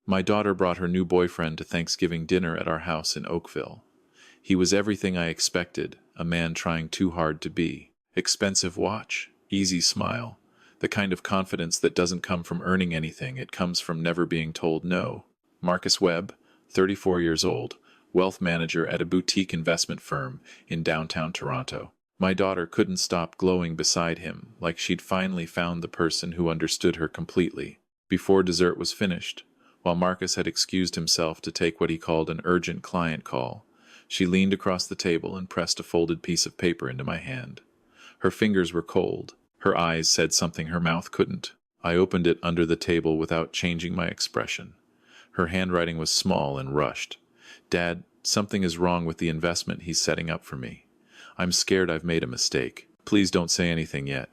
My daughter brought her new boyfriend to Thanksgiving dinner at our house in Oakville. He was everything I expected, a man trying too hard to be. Expensive watch, easy smile, the kind of confidence that doesn't come from earning anything, it comes from never being told no. Marcus Webb, 34 years old, wealth manager at a boutique investment firm in downtown Toronto. My daughter couldn't stop glowing beside him, like she'd finally found the person who understood her completely. Before dessert was finished, while Marcus had excused himself to take what he called an urgent client call, she leaned across the table and pressed a folded piece of paper into my hand. Her fingers were cold. Her eyes said something her mouth couldn't. I opened it under the table without changing my expression. Her handwriting was small and rushed. "Dad, something is wrong with the investment he's setting up for me. I'm scared I've made a mistake. Please don't say anything yet.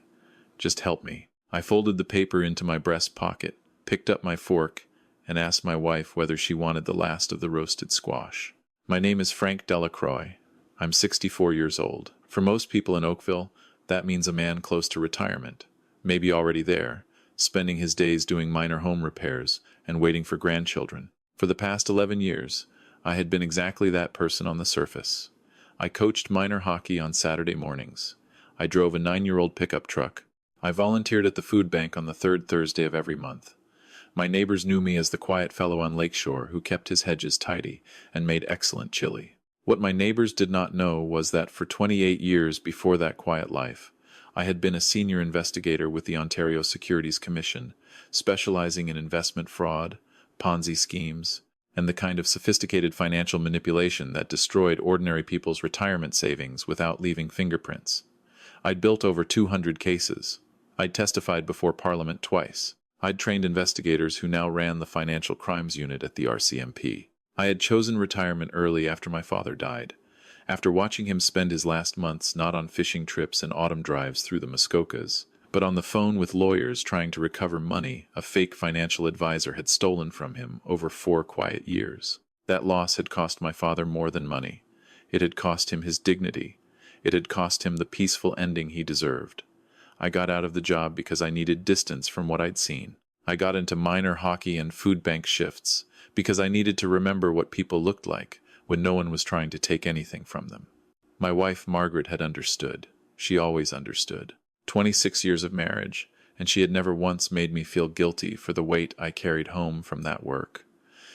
Just help me." I folded the paper into my breast pocket, picked up my fork, and asked my wife whether she wanted the last of the roasted squash. "My name is Frank Delacroix. I'm 64 years old. For most people in Oakville, that means a man close to retirement, maybe already there, spending his days doing minor home repairs and waiting for grandchildren. For the past 11 years, I had been exactly that person on the surface. I coached minor hockey on Saturday mornings. I drove a 9-year-old pickup truck. I volunteered at the food bank on the third Thursday of every month. My neighbors knew me as the quiet fellow on Lakeshore who kept his hedges tidy and made excellent chili. What my neighbors did not know was that for 28 years before that quiet life, I had been a senior investigator with the Ontario Securities Commission, specializing in investment fraud, Ponzi schemes, and the kind of sophisticated financial manipulation that destroyed ordinary people's retirement savings without leaving fingerprints. I'd built over 200 cases. I'd testified before Parliament twice. I'd trained investigators who now ran the financial crimes unit at the RCMP. I had chosen retirement early after my father died, after watching him spend his last months not on fishing trips and autumn drives through the Muskokas, but on the phone with lawyers trying to recover money a fake financial advisor had stolen from him over 4 quiet years. That loss had cost my father more than money. It had cost him his dignity. It had cost him the peaceful ending he deserved. I got out of the job because I needed distance from what I'd seen. I got into minor hockey and food bank shifts because I needed to remember what people looked like when no one was trying to take anything from them. My wife, Margaret, had understood. She always understood. 26 years of marriage, and she had never once made me feel guilty for the weight I carried home from that work.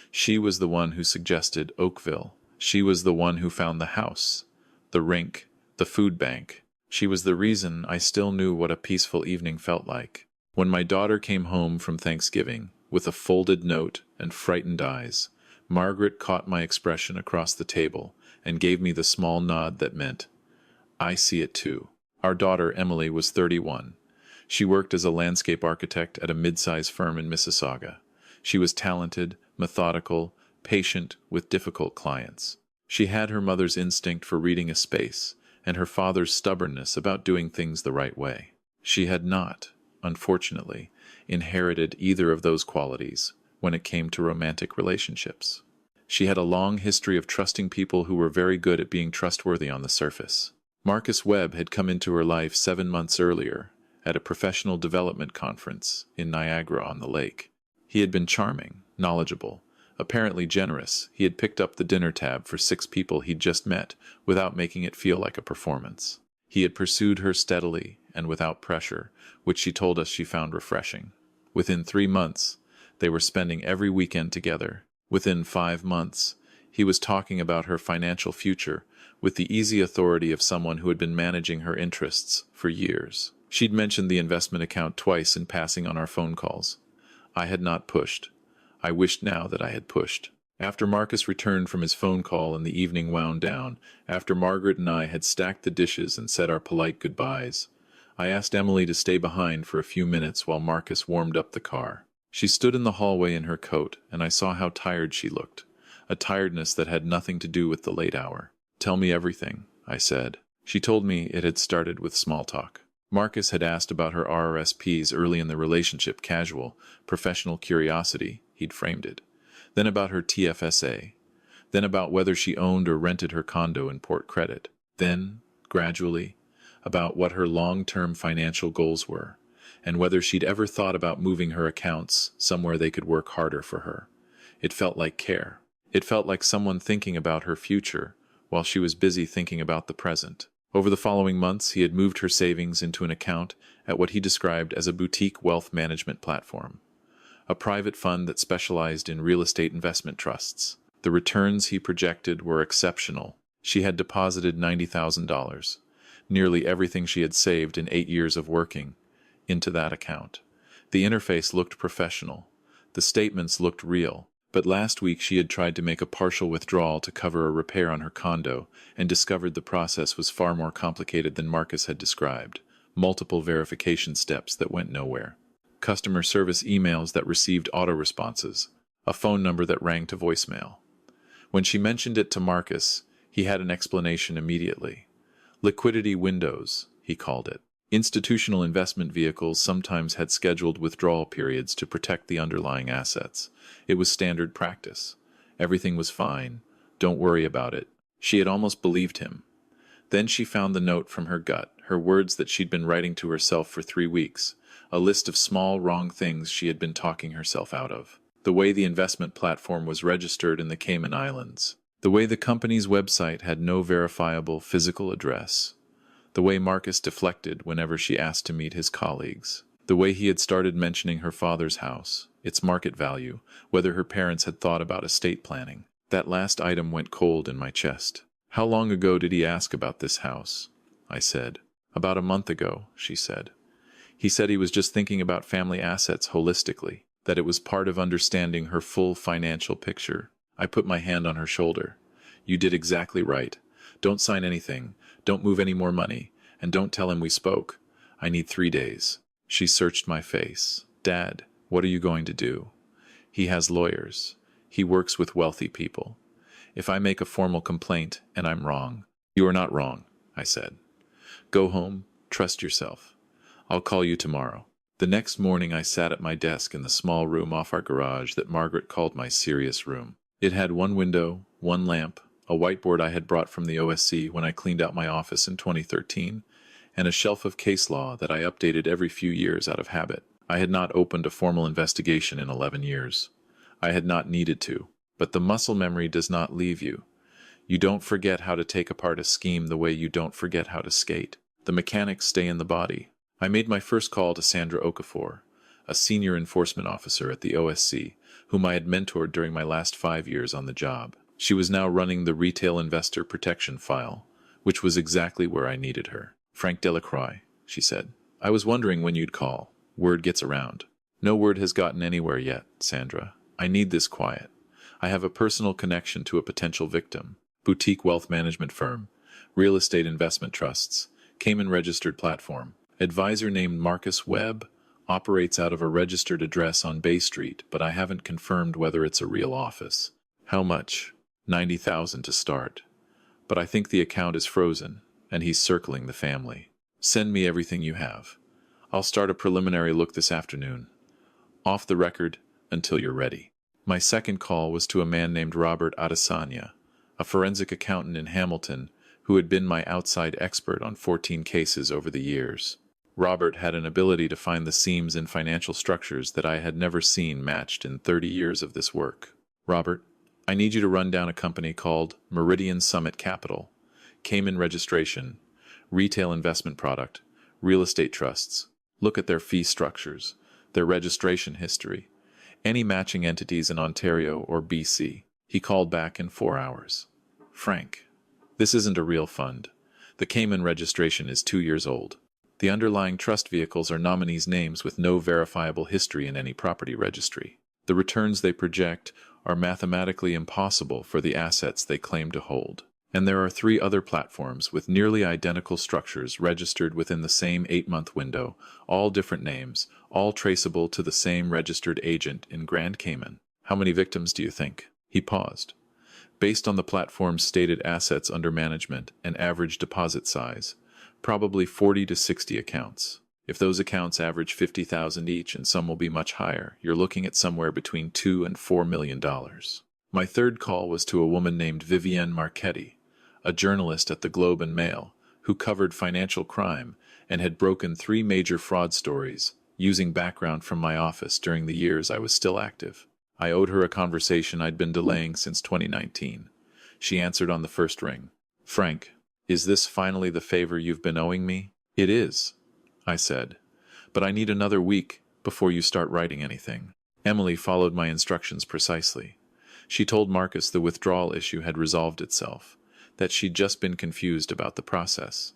She was the one who suggested Oakville. She was the one who found the house, the rink, the food bank. She was the reason I still knew what a peaceful evening felt like. When my daughter came home from Thanksgiving, with a folded note and frightened eyes, Margaret caught my expression across the table and gave me the small nod that meant, "I see it too." Our daughter, Emily, was 31. She worked as a landscape architect at a mid-size firm in Mississauga. She was talented, methodical, patient with difficult clients. She had her mother's instinct for reading a space, and her father's stubbornness about doing things the right way. She had not, unfortunately, inherited either of those qualities when it came to romantic relationships. She had a long history of trusting people who were very good at being trustworthy on the surface. Marcus Webb had come into her life 7 months earlier at a professional development conference in Niagara-on-the-Lake. He had been charming, knowledgeable, apparently generous. He had picked up the dinner tab for 6 people he'd just met without making it feel like a performance. He had pursued her steadily and without pressure, which she told us she found refreshing. Within 3 months, they were spending every weekend together. Within 5 months, he was talking about her financial future with the easy authority of someone who had been managing her interests for years. She'd mentioned the investment account twice in passing on our phone calls. I had not pushed. I wished now that I had pushed. After Marcus returned from his phone call and the evening wound down, after Margaret and I had stacked the dishes and said our polite goodbyes, I asked Emily to stay behind for a few minutes while Marcus warmed up the car. She stood in the hallway in her coat, and I saw how tired she looked, a tiredness that had nothing to do with the late hour. "Tell me everything," I said. She told me it had started with small talk. Marcus had asked about her RRSPs early in the relationship, casual, professional curiosity, he'd framed it. Then about her TFSA. Then about whether she owned or rented her condo in Port Credit. Then, gradually, about what her long-term financial goals were, and whether she'd ever thought about moving her accounts somewhere they could work harder for her. It felt like care. It felt like someone thinking about her future while she was busy thinking about the present. Over the following months, he had moved her savings into an account at what he described as a boutique wealth management platform, a private fund that specialized in real estate investment trusts. The returns he projected were exceptional. She had deposited $90,000, nearly everything she had saved in 8 years of working, into that account. The interface looked professional. The statements looked real. But last week she had tried to make a partial withdrawal to cover a repair on her condo and discovered the process was far more complicated than Marcus had described. Multiple verification steps that went nowhere. Customer service emails that received auto-responses. A phone number that rang to voicemail. When she mentioned it to Marcus, he had an explanation immediately. Liquidity windows, he called it. Institutional investment vehicles sometimes had scheduled withdrawal periods to protect the underlying assets. It was standard practice. Everything was fine. Don't worry about it. She had almost believed him. Then she found the note from her gut, her words that she'd been writing to herself for 3 weeks, a list of small, wrong things she had been talking herself out of. The way the investment platform was registered in the Cayman Islands. The way the company's website had no verifiable physical address. The way Marcus deflected whenever she asked to meet his colleagues. The way he had started mentioning her father's house, its market value, whether her parents had thought about estate planning. That last item went cold in my chest. How long ago did he ask about this house? I said. About a month ago, she said. He said he was just thinking about family assets holistically, that it was part of understanding her full financial picture. I put my hand on her shoulder. You did exactly right. Don't sign anything. Don't move any more money. And don't tell him we spoke. I need 3 days. She searched my face. Dad, what are you going to do? He has lawyers. He works with wealthy people. If I make a formal complaint and I'm wrong. You are not wrong, I said. Go home. Trust yourself. I'll call you tomorrow. The next morning I sat at my desk in the small room off our garage that Margaret called my serious room. It had one window, one lamp, a whiteboard I had brought from the OSC when I cleaned out my office in 2013, and a shelf of case law that I updated every few years out of habit. I had not opened a formal investigation in 11 years. I had not needed to. But the muscle memory does not leave you. You don't forget how to take apart a scheme the way you don't forget how to skate. The mechanics stay in the body. I made my first call to Sandra Okafor, a senior enforcement officer at the OSC, whom I had mentored during my last 5 years on the job. She was now running the retail investor protection file, which was exactly where I needed her. Frank Delacroix, she said. I was wondering when you'd call. Word gets around. No word has gotten anywhere yet, Sandra. I need this quiet. I have a personal connection to a potential victim. Boutique wealth management firm. Real estate investment trusts. Cayman registered platform. Advisor named Marcus Webb. Operates out of a registered address on Bay Street, but I haven't confirmed whether it's a real office. How much? 90,000 to start. But I think the account is frozen, and he's circling the family. Send me everything you have. I'll start a preliminary look this afternoon. Off the record until you're ready. My second call was to a man named Robert Adesanya, a forensic accountant in Hamilton who had been my outside expert on 14 cases over the years. Robert had an ability to find the seams in financial structures that I had never seen matched in 30 years of this work. Robert, I need you to run down a company called Meridian Summit Capital, Cayman registration, retail investment product, real estate trusts. Look at their fee structures, their registration history, any matching entities in Ontario or BC. He called back in 4 hours. Frank, this isn't a real fund. The Cayman registration is 2 years old. The underlying trust vehicles are nominees' names with no verifiable history in any property registry. The returns they project are mathematically impossible for the assets they claim to hold. And there are 3 other platforms with nearly identical structures registered within the same 8-month window, all different names, all traceable to the same registered agent in Grand Cayman. How many victims do you think? He paused. Based on the platform's stated assets under management and average deposit size, probably 40 to 60 accounts. If those accounts average $50,000 each, and some will be much higher, you're looking at somewhere between $2 and $4 million. My third call was to a woman named Vivienne Marchetti, a journalist at the Globe and Mail, who covered financial crime and had broken 3 major fraud stories, using background from my office during the years I was still active. I owed her a conversation I'd been delaying since 2019. She answered on the first ring. "Frank, is this finally the favor you've been owing me?" "It is," I said, "but I need another week before you start writing anything." Emily followed my instructions precisely. She told Marcus the withdrawal issue had resolved itself, that she'd just been confused about the process.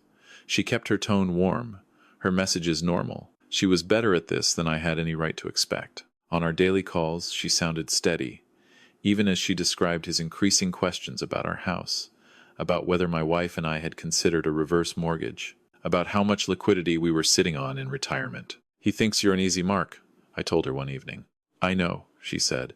She kept her tone warm, her messages normal. She was better at this than I had any right to expect. On our daily calls, she sounded steady, even as she described his increasing questions about our house, about whether my wife and I had considered a reverse mortgage, about how much liquidity we were sitting on in retirement. "He thinks you're an easy mark," I told her one evening. "I know," she said.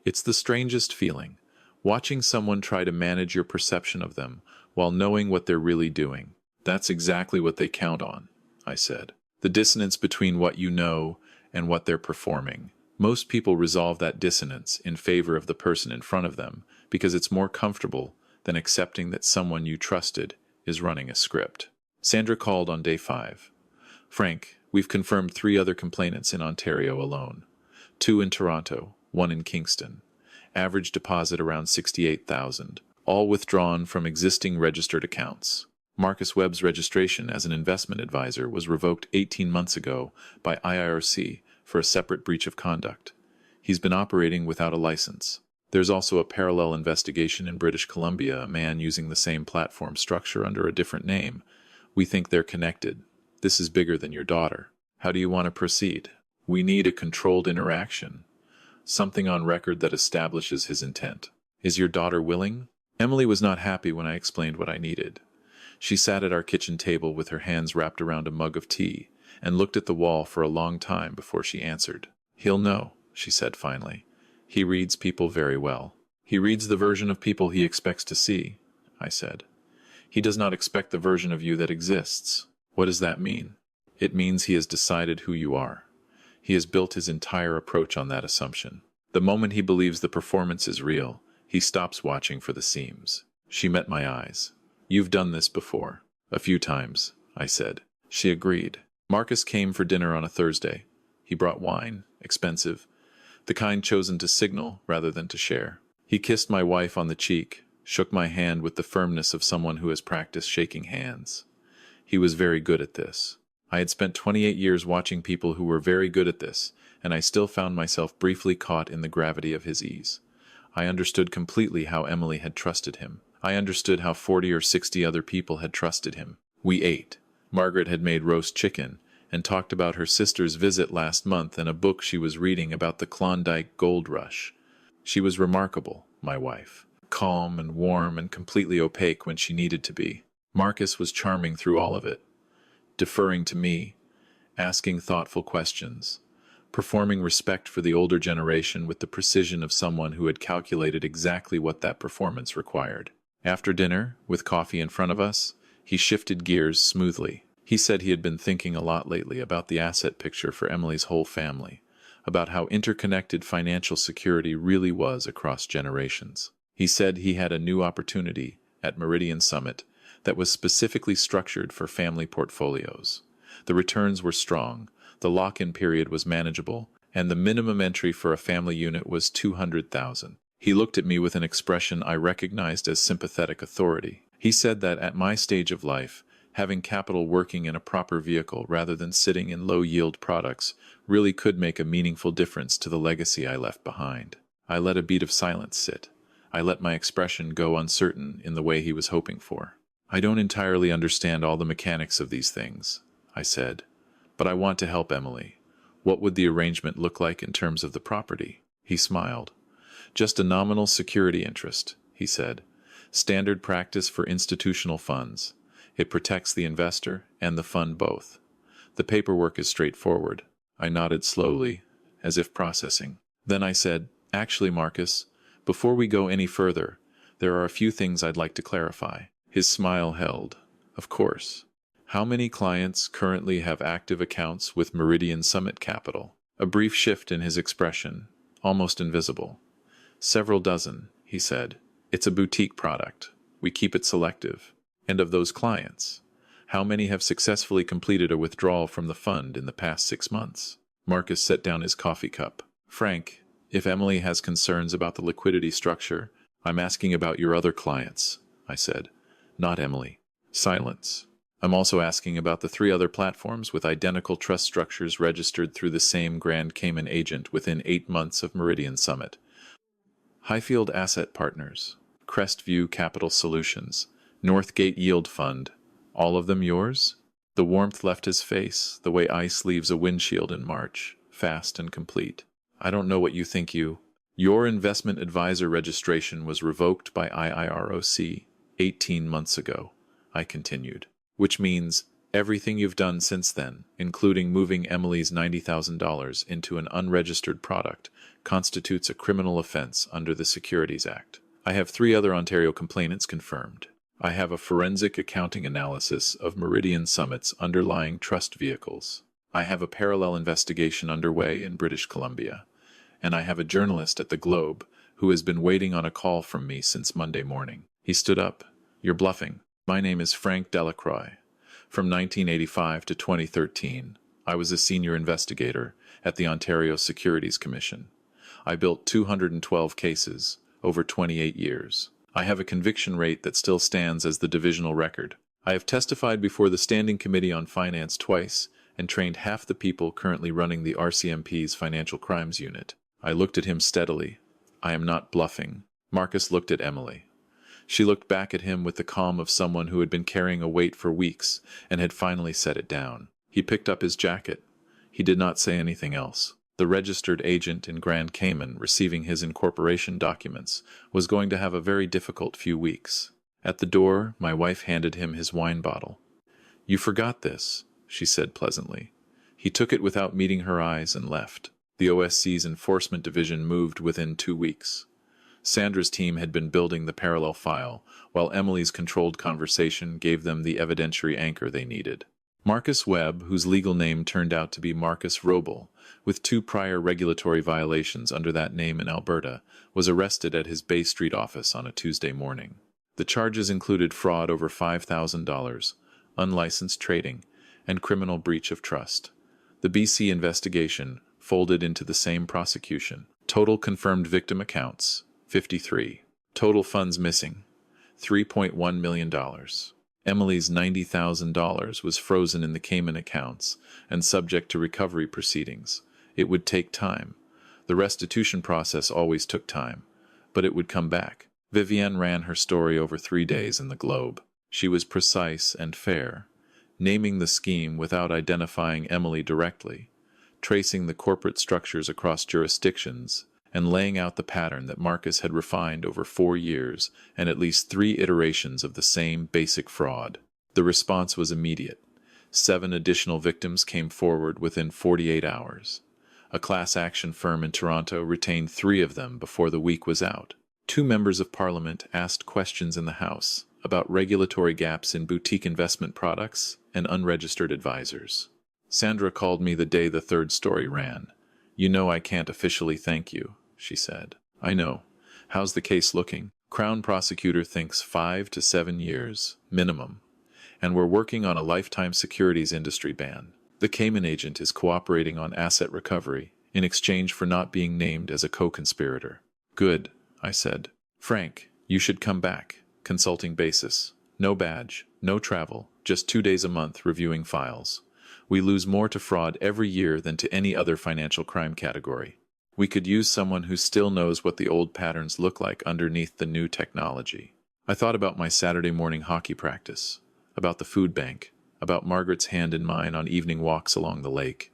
"It's the strangest feeling, watching someone try to manage your perception of them while knowing what they're really doing." "That's exactly what they count on," I said. "The dissonance between what you know and what they're performing. Most people resolve that dissonance in favor of the person in front of them because it's more comfortable than accepting that someone you trusted is running a script." Sandra called on day 5. "Frank, we've confirmed 3 other complainants in Ontario alone. 2 in Toronto, 1 in Kingston. Average deposit around $68,000, all withdrawn from existing registered accounts. Marcus Webb's registration as an investment advisor was revoked 18 months ago by IRC for a separate breach of conduct. He's been operating without a license. There's also a parallel investigation in British Columbia, a man using the same platform structure under a different name. We think they're connected. This is bigger than your daughter. How do you want to proceed?" "We need a controlled interaction, something on record that establishes his intent." "Is your daughter willing?" Emily was not happy when I explained what I needed. She sat at our kitchen table with her hands wrapped around a mug of tea and looked at the wall for a long time before she answered. "He'll know," she said finally. "He reads people very well." "He reads the version of people he expects to see," I said. "He does not expect the version of you that exists." "What does that mean?" "It means he has decided who you are. He has built his entire approach on that assumption. The moment he believes the performance is real, he stops watching for the seams." She met my eyes. "You've done this before." "A few times," I said. She agreed. Marcus came for dinner on a Thursday. He brought wine, expensive, the kind chosen to signal rather than to share. He kissed my wife on the cheek, shook my hand with the firmness of someone who has practiced shaking hands. He was very good at this. I had spent 28 years watching people who were very good at this, and I still found myself briefly caught in the gravity of his ease. I understood completely how Emily had trusted him. I understood how 40 or 60 other people had trusted him. We ate. Margaret had made roast chicken and talked about her sister's visit last month and a book she was reading about the Klondike Gold Rush. She was remarkable, my wife, calm and warm and completely opaque when she needed to be. Marcus was charming through all of it, deferring to me, asking thoughtful questions, performing respect for the older generation with the precision of someone who had calculated exactly what that performance required. After dinner, with coffee in front of us, he shifted gears smoothly. He said he had been thinking a lot lately about the asset picture for Emily's whole family, about how interconnected financial security really was across generations. He said he had a new opportunity at Meridian Summit that was specifically structured for family portfolios. The returns were strong, the lock-in period was manageable, and the minimum entry for a family unit was $200,000. He looked at me with an expression I recognized as sympathetic authority. He said that at my stage of life, having capital working in a proper vehicle rather than sitting in low-yield products really could make a meaningful difference to the legacy I left behind. I let a beat of silence sit. I let my expression go uncertain in the way he was hoping for. "I don't entirely understand all the mechanics of these things," I said, "but I want to help Emily. What would the arrangement look like in terms of the property?" He smiled. "Just a nominal security interest," he said. "Standard practice for institutional funds. It protects the investor and the fund both. The paperwork is straightforward." I nodded slowly, as if processing. Then I said, "Actually, Marcus, before we go any further, there are a few things I'd like to clarify." His smile held. "Of course. How many clients currently have active accounts with Meridian Summit Capital?" A brief shift in his expression, almost invisible. "Several dozen," he said. "It's a boutique product. We keep it selective. And of those clients, how many have successfully completed a withdrawal from the fund in the past 6 months?" Marcus set down his coffee cup. "Frank, If Emily has concerns about the liquidity structure, I'm asking about your other clients, I said. Not Emily. Silence. I'm also asking about the 3 other platforms with identical trust structures registered through the same Grand Cayman agent within 8 months of Meridian Summit. Highfield Asset Partners, Crestview Capital Solutions, Northgate Yield Fund, all of them yours? The warmth left his face, the way ice leaves a windshield in March, fast and complete. I don't know what you think you... Your investment advisor registration was revoked by IIROC 18 months ago, I continued, which means everything you've done since then, including moving Emily's $90,000 into an unregistered product, constitutes a criminal offense under the Securities Act. I have 3 other Ontario complainants confirmed. I have a forensic accounting analysis of Meridian Summit's underlying trust vehicles. I have a parallel investigation underway in British Columbia. And I have a journalist at the Globe who has been waiting on a call from me since Monday morning. He stood up. You're bluffing. My name is Frank Delacroix. From 1985 to 2013, I was a senior investigator at the Ontario Securities Commission. I built 212 cases over 28 years. I have a conviction rate that still stands as the divisional record. I have testified before the Standing Committee on Finance twice and trained half the people currently running the RCMP's Financial Crimes Unit. I looked at him steadily. I am not bluffing. Marcus looked at Emily. She looked back at him with the calm of someone who had been carrying a weight for weeks and had finally set it down. He picked up his jacket. He did not say anything else. The registered agent in Grand Cayman receiving his incorporation documents was going to have a very difficult few weeks. At the door, my wife handed him his wine bottle. You forgot this, she said pleasantly. He took it without meeting her eyes and left. The OSC's enforcement division moved within 2 weeks. Sandra's team had been building the parallel file, while Emily's controlled conversation gave them the evidentiary anchor they needed. Marcus Webb, whose legal name turned out to be Marcus Roble, with 2 prior regulatory violations under that name in Alberta, was arrested at his Bay Street office on a Tuesday morning. The charges included fraud over $5,000, unlicensed trading, and criminal breach of trust. The BC investigation folded into the same prosecution. Total confirmed victim accounts, 53. Total funds missing, $3.1 million. Emily's $90,000 was frozen in the Cayman accounts and subject to recovery proceedings. It would take time. The restitution process always took time, but it would come back. Vivienne ran her story over 3 days in the Globe. She was precise and fair, naming the scheme without identifying Emily directly, tracing the corporate structures across jurisdictions, and laying out the pattern that Marcus had refined over 4 years and at least 3 iterations of the same basic fraud. The response was immediate. 7 additional victims came forward within 48 hours. A class action firm in Toronto retained 3 of them before the week was out. 2 members of Parliament asked questions in the House about regulatory gaps in boutique investment products and unregistered advisors. Sandra called me the day the 3rd story ran. You know I can't officially thank you, she said. I know. How's the case looking? Crown prosecutor thinks 5 to 7 years, minimum. And we're working on a lifetime securities industry ban. The Cayman agent is cooperating on asset recovery in exchange for not being named as a co-conspirator. Good, I said. Frank, you should come back. Consulting basis. No badge, no travel, just 2 days a month reviewing files. We lose more to fraud every year than to any other financial crime category. We could use someone who still knows what the old patterns look like underneath the new technology. I thought about my Saturday morning hockey practice, about the food bank, about Margaret's hand in mine on evening walks along the lake.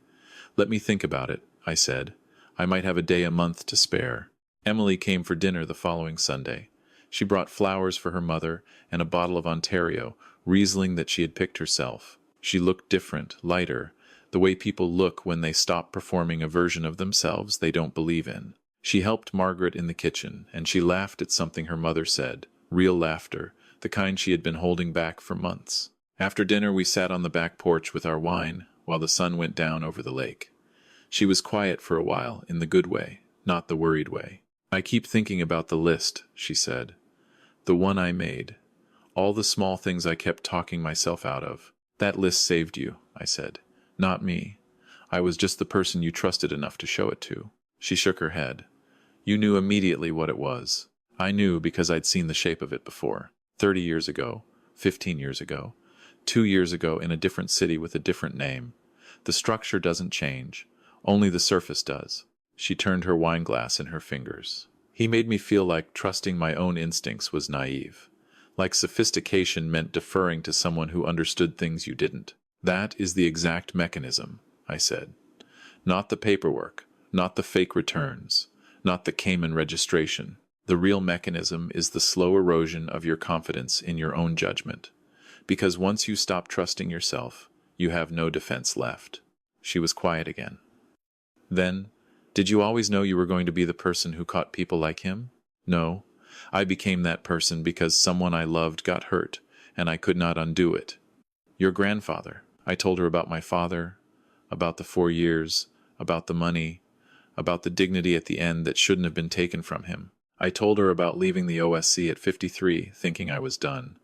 Let me think about it, I said. I might have a day a month to spare. Emily came for dinner the following Sunday. She brought flowers for her mother and a bottle of Ontario, Riesling that she had picked herself. She looked different, lighter, the way people look when they stop performing a version of themselves they don't believe in. She helped Margaret in the kitchen, and she laughed at something her mother said, real laughter, the kind she had been holding back for months. After dinner we sat on the back porch with our wine while the sun went down over the lake. She was quiet for a while, in the good way, not the worried way. I keep thinking about the list, she said. The one I made. All the small things I kept talking myself out of. That list saved you, I said. Not me. I was just the person you trusted enough to show it to. She shook her head. You knew immediately what it was. I knew because I'd seen the shape of it before. 30 years ago, 15 years ago, 2 years ago in a different city with a different name. The structure doesn't change. Only the surface does. She turned her wine glass in her fingers. He made me feel like trusting my own instincts was naive. Like sophistication meant deferring to someone who understood things you didn't. That is the exact mechanism, I said. Not the paperwork, not the fake returns, not the Cayman registration. The real mechanism is the slow erosion of your confidence in your own judgment. Because once you stop trusting yourself, you have no defense left. She was quiet again. Then, did you always know you were going to be the person who caught people like him? No. I became that person because someone I loved got hurt, and I could not undo it. Your grandfather. I told her about my father, about the 4 years, about the money, about the dignity at the end that shouldn't have been taken from him. I told her about leaving the OSC at 53, thinking I was done.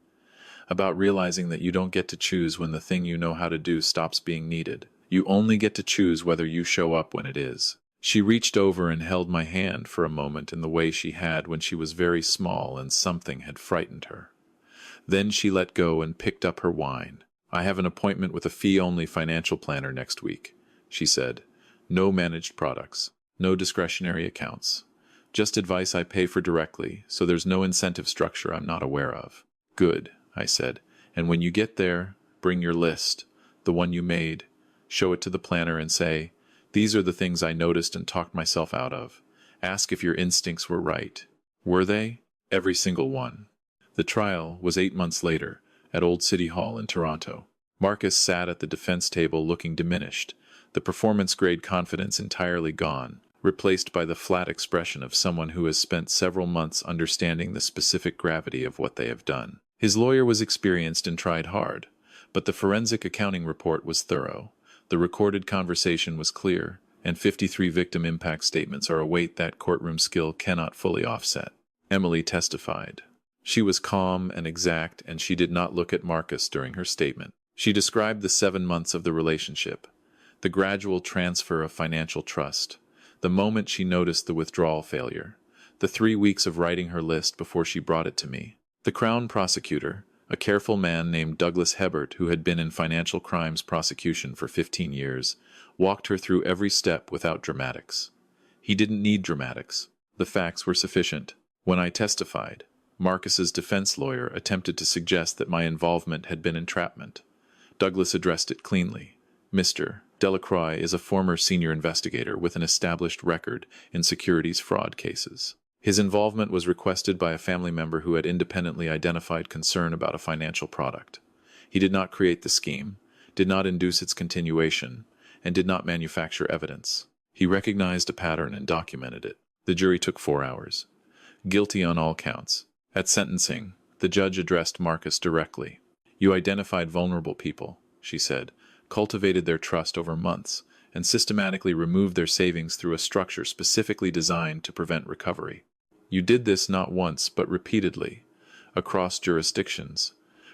About realizing that you don't get to choose when the thing you know how to do stops being needed. You only get to choose whether you show up when it is. She reached over and held my hand for a moment in the way she had when she was very small and something had frightened her. Then she let go and picked up her wine. I have an appointment with a fee-only financial planner next week, she said. No managed products, no discretionary accounts. Just advice I pay for directly, so there's no incentive structure I'm not aware of. Good, I said. And when you get there, bring your list, the one you made, show it to the planner and say, these are the things I noticed and talked myself out of. Ask if your instincts were right. Were they? Every single one. The trial was 8 months later, at Old City Hall in Toronto. Marcus sat at the defense table looking diminished, the performance-grade confidence entirely gone, replaced by the flat expression of someone who has spent several months understanding the specific gravity of what they have done. His lawyer was experienced and tried hard, but the forensic accounting report was thorough. The recorded conversation was clear, and 53 victim impact statements are a weight that courtroom skill cannot fully offset. Emily testified. She was calm and exact, and she did not look at Marcus during her statement. She described the 7 months of the relationship, the gradual transfer of financial trust, the moment she noticed the withdrawal failure, the 3 weeks of writing her list before she brought it to me. The Crown prosecutor, a careful man named Douglas Hebert who had been in financial crimes prosecution for 15 years, walked her through every step without dramatics. He didn't need dramatics. The facts were sufficient. When I testified, Marcus's defense lawyer attempted to suggest that my involvement had been entrapment. Douglas addressed it cleanly. Mr. Delacroix is a former senior investigator with an established record in securities fraud cases. His involvement was requested by a family member who had independently identified concern about a financial product. He did not create the scheme, did not induce its continuation, and did not manufacture evidence. He recognized a pattern and documented it. The jury took 4 hours. Guilty on all counts. At sentencing, the judge addressed Marcus directly. You identified vulnerable people, she said, cultivated their trust over months, and systematically removed their savings through a structure specifically designed to prevent recovery. You did this not once but repeatedly, across jurisdictions,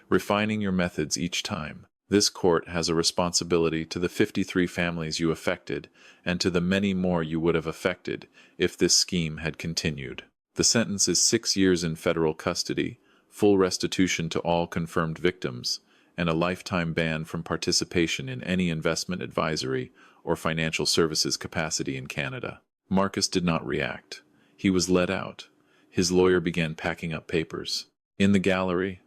refining your methods each time. This court has a responsibility to the 53 families you affected and to the many more you would have affected if this scheme had continued. The sentence is 6 years in federal custody, full restitution to all confirmed victims, and a lifetime ban from participation in any investment advisory or financial services capacity in Canada. Marcus did not react. He was let out. His lawyer began packing up papers. In the gallery,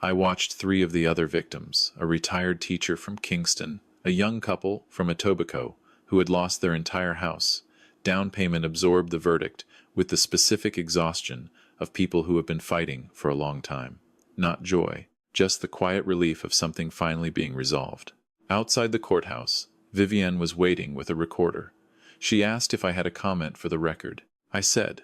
I watched 3 of the other victims, a retired teacher from Kingston, a young couple from Etobicoke who had lost their entire house. Down payment absorbed the verdict with the specific exhaustion of people who have been fighting for a long time. Not joy, just the quiet relief of something finally being resolved. Outside the courthouse, Vivienne was waiting with a recorder. She asked if I had a comment for the record. I said,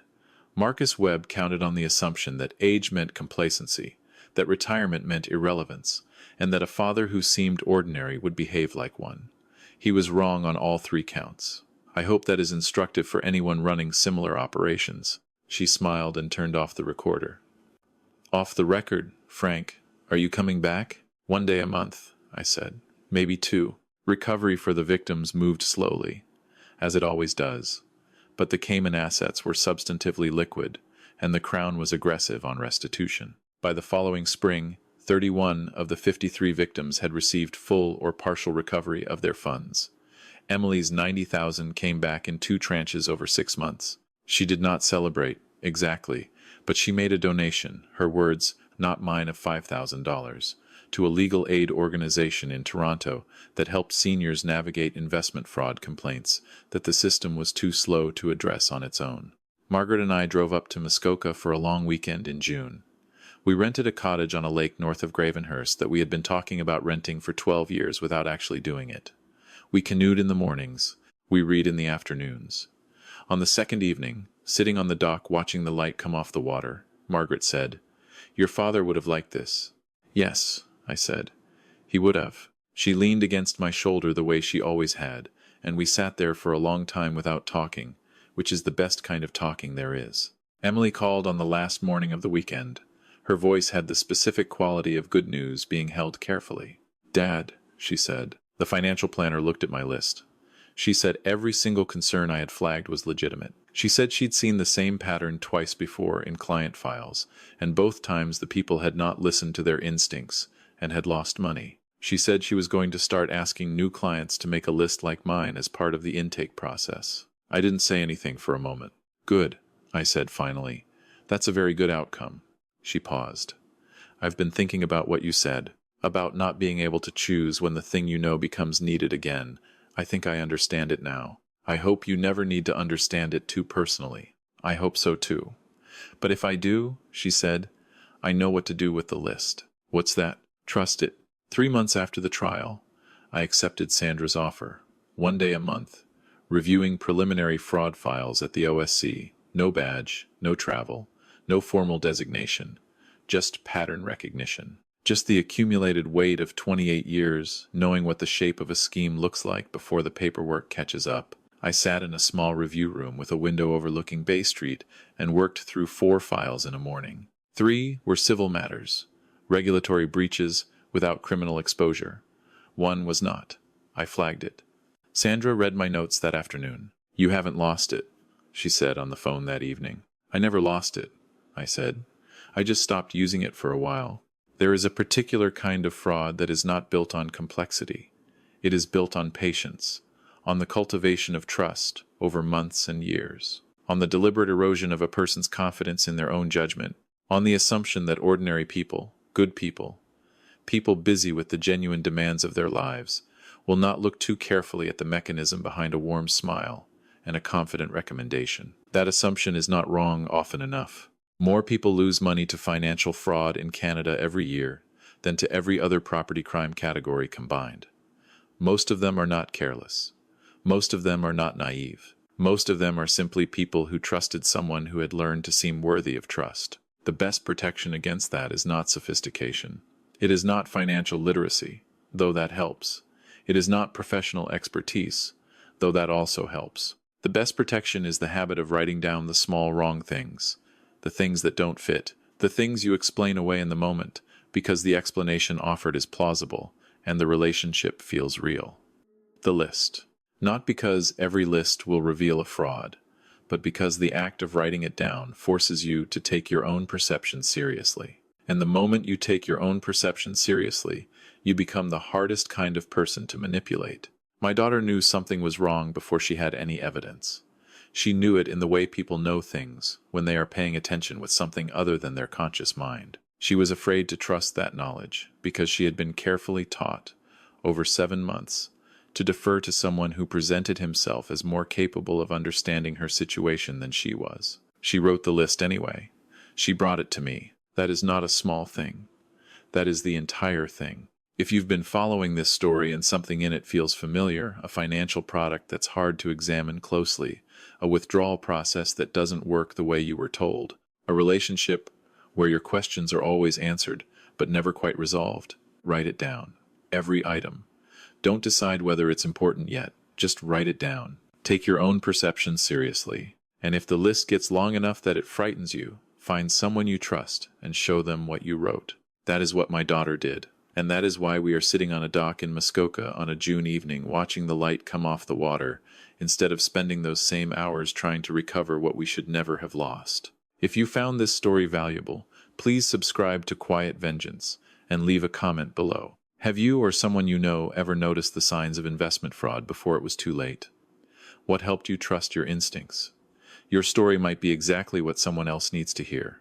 Marcus Webb counted on the assumption that age meant complacency, that retirement meant irrelevance, and that a father who seemed ordinary would behave like one. He was wrong on all 3 counts. I hope that is instructive for anyone running similar operations. She smiled and turned off the recorder. Off the record, Frank, are you coming back? 1 day a month, I said. Maybe 2. Recovery for the victims moved slowly, as it always does. but the Cayman assets were substantively liquid, and the Crown was aggressive on restitution. By the following spring, 31 of the 53 victims had received full or partial recovery of their funds. Emily's $90,000 came back in 2 tranches over 6 months. She did not celebrate, exactly, but she made a donation, her words, not mine, of $5,000, to a legal aid organization in Toronto that helped seniors navigate investment fraud complaints that the system was too slow to address on its own. Margaret and I drove up to Muskoka for a long weekend in June. We rented a cottage on a lake north of Gravenhurst that we had been talking about renting for 12 years without actually doing it. We canoed in the mornings. We read in the afternoons. On the second evening, sitting on the dock watching the light come off the water, Margaret said, "Your father would have liked this." "Yes," I said. "He would have." She leaned against my shoulder the way she always had, and we sat there for a long time without talking, which is the best kind of talking there is. Emily called on the last morning of the weekend. Her voice had the specific quality of good news being held carefully. "Dad," she said. The financial planner looked at my list. She said every single concern I had flagged was legitimate. She said she'd seen the same pattern twice before in client files, and both times the people had not listened to their instincts and had lost money. She said she was going to start asking new clients to make a list like mine as part of the intake process. I didn't say anything for a moment. "Good," I said finally. "That's a very good outcome." She paused. "I've been thinking about what you said, about not being able to choose when the thing you know becomes needed again. I think I understand it now. I hope you never need to understand it too personally." "I hope so too. But if I do," she said, "I know what to do with the list." "What's that?" "Trust it." 3 months after the trial, I accepted Sandra's offer. 1 day a month, reviewing preliminary fraud files at the OSC. No badge, no travel, no formal designation, just pattern recognition. Just the accumulated weight of 28 years, knowing what the shape of a scheme looks like before the paperwork catches up. I sat in a small review room with a window overlooking Bay Street and worked through 4 files in a morning. 3 were civil matters, regulatory breaches without criminal exposure. 1 was not. I flagged it. Sandra read my notes that afternoon. "You haven't lost it," she said on the phone that evening. "I never lost it," I said. "I just stopped using it for a while. There is a particular kind of fraud that is not built on complexity. It is built on patience, on the cultivation of trust over months and years, on the deliberate erosion of a person's confidence in their own judgment, on the assumption that ordinary people, good people, people busy with the genuine demands of their lives, will not look too carefully at the mechanism behind a warm smile and a confident recommendation. That assumption is not wrong often enough. More people lose money to financial fraud in Canada every year than to every other property crime category combined. Most of them are not careless. Most of them are not naive. Most of them are simply people who trusted someone who had learned to seem worthy of trust. The best protection against that is not sophistication. It is not financial literacy, though that helps. It is not professional expertise, though that also helps. The best protection is the habit of writing down the small wrong things, the things that don't fit, the things you explain away in the moment because the explanation offered is plausible and the relationship feels real. The list. Not because every list will reveal a fraud, but because the act of writing it down forces you to take your own perception seriously. And the moment you take your own perception seriously, you become the hardest kind of person to manipulate. My daughter knew something was wrong before she had any evidence. She knew it in the way people know things when they are paying attention with something other than their conscious mind. She was afraid to trust that knowledge because she had been carefully taught, over 7 months, to defer to someone who presented himself as more capable of understanding her situation than she was. She wrote the list anyway. She brought it to me. That is not a small thing. That is the entire thing. If you've been following this story and something in it feels familiar, a financial product that's hard to examine closely, a withdrawal process that doesn't work the way you were told, a relationship where your questions are always answered but never quite resolved, write it down. Every item. Don't decide whether it's important yet. Just write it down. Take your own perceptions seriously. And if the list gets long enough that it frightens you, find someone you trust and show them what you wrote. That is what my daughter did. And that is why we are sitting on a dock in Muskoka on a June evening watching the light come off the water, instead of spending those same hours trying to recover what we should never have lost. If you found this story valuable, please subscribe to Quiet Vengeance and leave a comment below. Have you or someone you know ever noticed the signs of investment fraud before it was too late? What helped you trust your instincts? Your story might be exactly what someone else needs to hear.